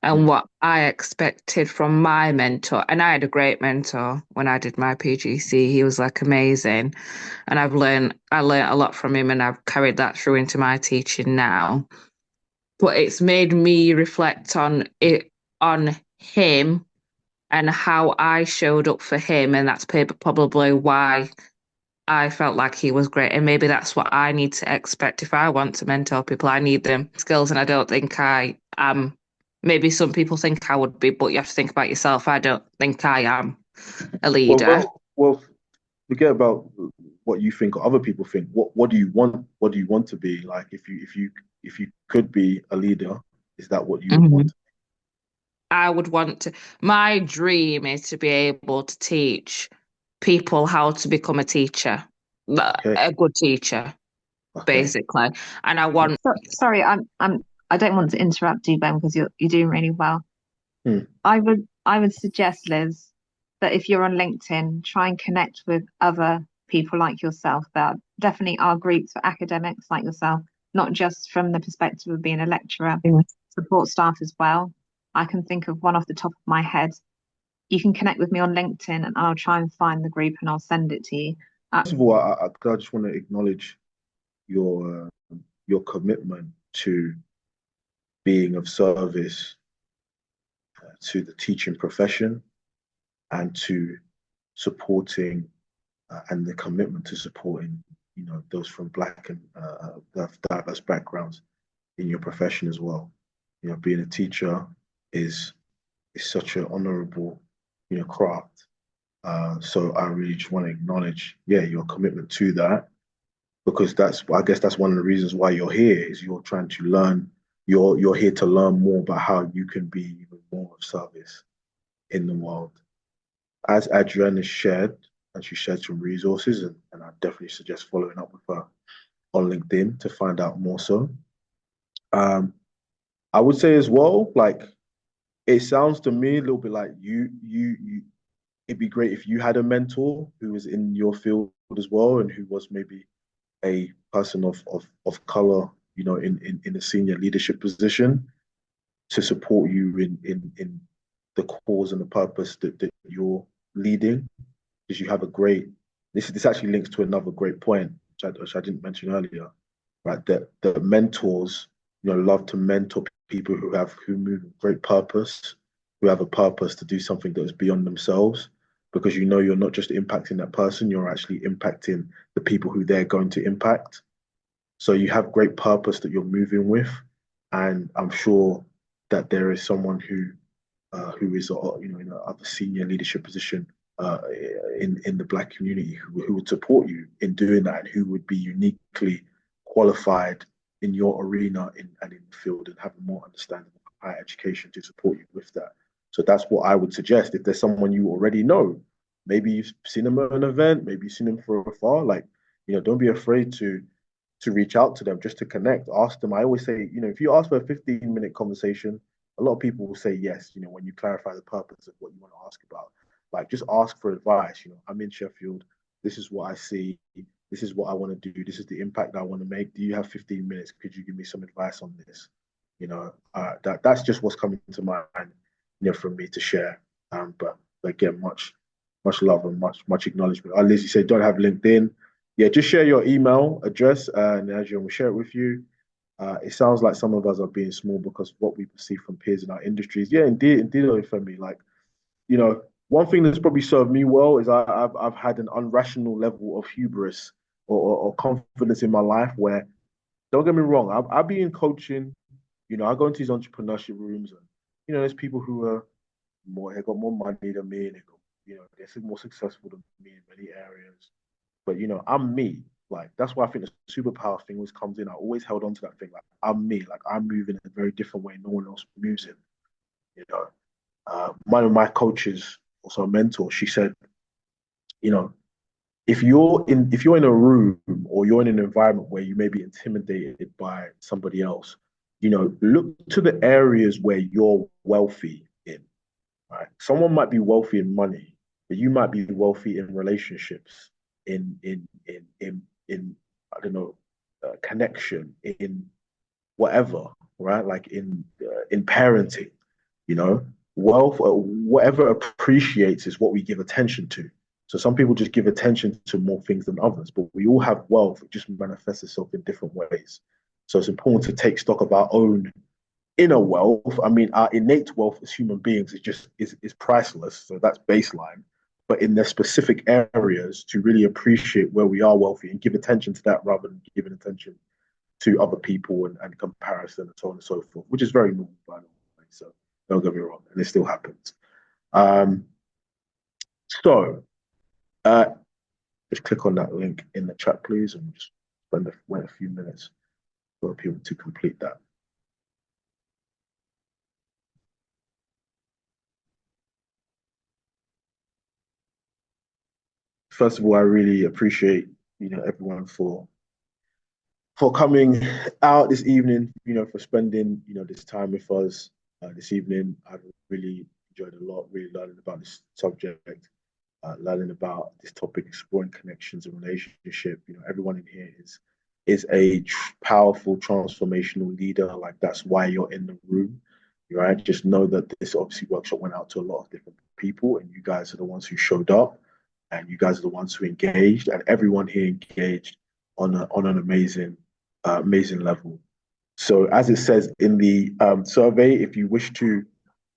and what I expected from my mentor. And I had a great mentor when I did my PGC. He was like amazing. And I learned a lot from him, and I've carried that through into my teaching now. But it's made me reflect on him and how I showed up for him. And that's probably why I felt like he was great. And maybe that's what I need to expect if I want to mentor people. I need them skills, and I don't think I am. Maybe some people think I would be, but you have to think about yourself. I don't think I am a leader. Well, forget about what you think or other people think. What do you want? What do you want to be? Like, if you could be a leader, is that what you would Mhm. want? I would want to. My dream is to be able to teach people how to become a teacher, Okay, a good teacher, okay. basically. And I want. Sorry, I don't want to interrupt you, Ben, because you're doing really well. Hmm. I would suggest, Liz, that if you're on LinkedIn, try and connect with other people like yourself. There definitely are groups for academics like yourself, not just from the perspective of being a lecturer, support staff as well. I can think of one off the top of my head. You can connect with me on LinkedIn and I'll try and find the group and I'll send it to you. First of all, I just want to acknowledge your commitment to being of service to the teaching profession and to supporting and the commitment to supporting those from Black and diverse backgrounds in your profession as well. Being a teacher is such an honorable craft. So I really just want to acknowledge, your commitment to that, because I guess that's one of the reasons why you're here, is you're trying to learn. You're here to learn more about how you can be even more of service in the world. As Adrienne has shared, and she shared some resources, and I definitely suggest following up with her on LinkedIn to find out more so. I would say as well, like, it sounds to me a little bit like it'd be great if you had a mentor who was in your field as well, and who was maybe a person of color, in a senior leadership position, to support you in the cause and the purpose that you're leading. Because you have a great, this actually links to another great point, which I didn't mention earlier, right? That the mentors, love to mentor people who move with great purpose, who have a purpose to do something that is beyond themselves, because you're not just impacting that person, you're actually impacting the people who they're going to impact. So you have great purpose that you're moving with, and I'm sure that there is someone who is in a other senior leadership position in the Black community who would support you in doing that, and who would be uniquely qualified in your arena and in the field, and have more understanding of higher education to support you with that. So that's what I would suggest. If there's someone you already know, maybe you've seen them at an event, maybe you've seen them from afar, like, don't be afraid to reach out to them, just to connect, ask them. I always say, if you ask for a 15-minute conversation, a lot of people will say yes, when you clarify the purpose of what you want to ask about. Like, just ask for advice. I'm in Sheffield. This is what I see. This is what I want to do. This is the impact I want to make. Do you have 15 minutes? Could you give me some advice on this? That's just what's coming to mind, from me to share. But again, much love and much acknowledgement. Liz, you said don't have LinkedIn. Yeah, just share your email address, and Adrian will share it with you. It sounds like some of us are being small because of what we perceive from peers in our industries. Yeah, indeed, Femi. Like, one thing that's probably served me well is I've had an irrational level of hubris or confidence in my life where, don't get me wrong, I'll be in coaching, I go into these entrepreneurship rooms, and, there's people who are they got more money than me, and they're more successful than me in many areas. But I'm me. Like, that's why I think the superpower thing always comes in. I always held on to that thing. Like, I'm me. Like, I'm moving in a very different way no one else moves in. You know, one of my coaches, also a mentor, she said, you know, if you're in a room or you're in an environment where you may be intimidated by somebody else, look to the areas where you're wealthy in. Right? Someone might be wealthy in money, but you might be wealthy in relationships, in I don't know, connection, in whatever, right? Like in parenting. You know, wealth, whatever appreciates is what we give attention to. So some people just give attention to more things than others, but we all have wealth. It just manifests itself in different ways. So it's important to take stock of our own inner wealth. I mean, our innate wealth as human beings is priceless. So that's baseline. But in the specific areas, to really appreciate where we are wealthy and give attention to that rather than giving attention to other people and comparison and so on and so forth, which is very normal, by the way. So don't get me wrong, and it still happens. Um, so uh, just click on that link in the chat, please, and just wait a few minutes for people to complete that. First of all, I really appreciate everyone for coming out this evening, for spending this time with us this evening. I've really enjoyed a lot, really learning about this subject, learning about this topic, exploring connections and relationship. Everyone in here is a powerful transformational leader. Like, that's why you're in the room, right? Just know that this obviously workshop went out to a lot of different people, and you guys are the ones who showed up, and you guys are the ones who engaged, and everyone here engaged on an amazing level. So, as it says in the survey, if you wish to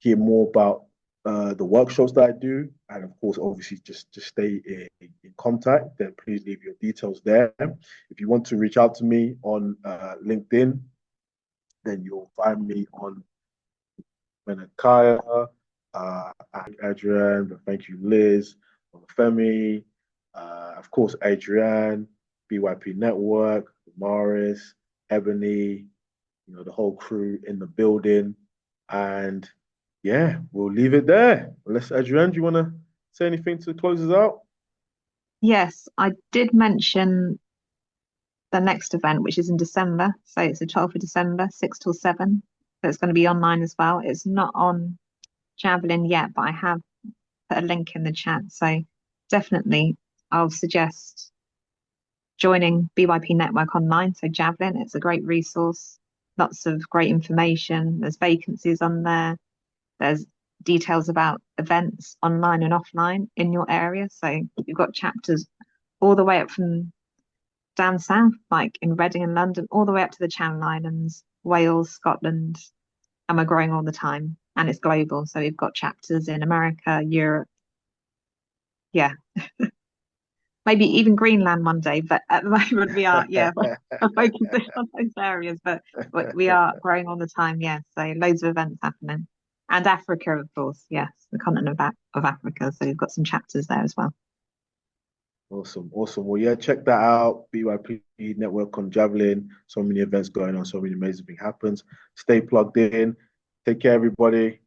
hear more about the workshops that I do, and of course, obviously, just stay in contact, then please leave your details there. If you want to reach out to me on LinkedIn, then you'll find me on Menakaya, Adrian, but thank you, Liz, Femi, of course, Adrian, BYP Network, Morris, Ebony, the whole crew in the building. And yeah, we'll leave it there. Unless, Adrian, do you want to say anything to close us out? Yes, I did mention the next event, which is in December. So it's the 12th of December, 6 till 7. So it's going to be online as well. It's not on Javelin yet, but I have put a link in the chat. So definitely, I'll suggest joining BYP Network online. So Javelin, it's a great resource, lots of great information. There's vacancies on there. There's details about events online and offline in your area. So you've got chapters all the way up from down south, like in Reading and London, all the way up to the Channel Islands, Wales, Scotland, and we're growing all the time. And it's global. So we've got chapters in America, Europe. Yeah. Maybe even Greenland one day, but at the moment we are, focusing on those areas, but we are growing all the time, yeah. So loads of events happening. And Africa, of course, yes, the continent of Africa. So we've got some chapters there as well. Awesome. Well, yeah, check that out. BYP Network on Javelin. So many events going on, so many amazing things happens. Stay plugged in. Take care, everybody.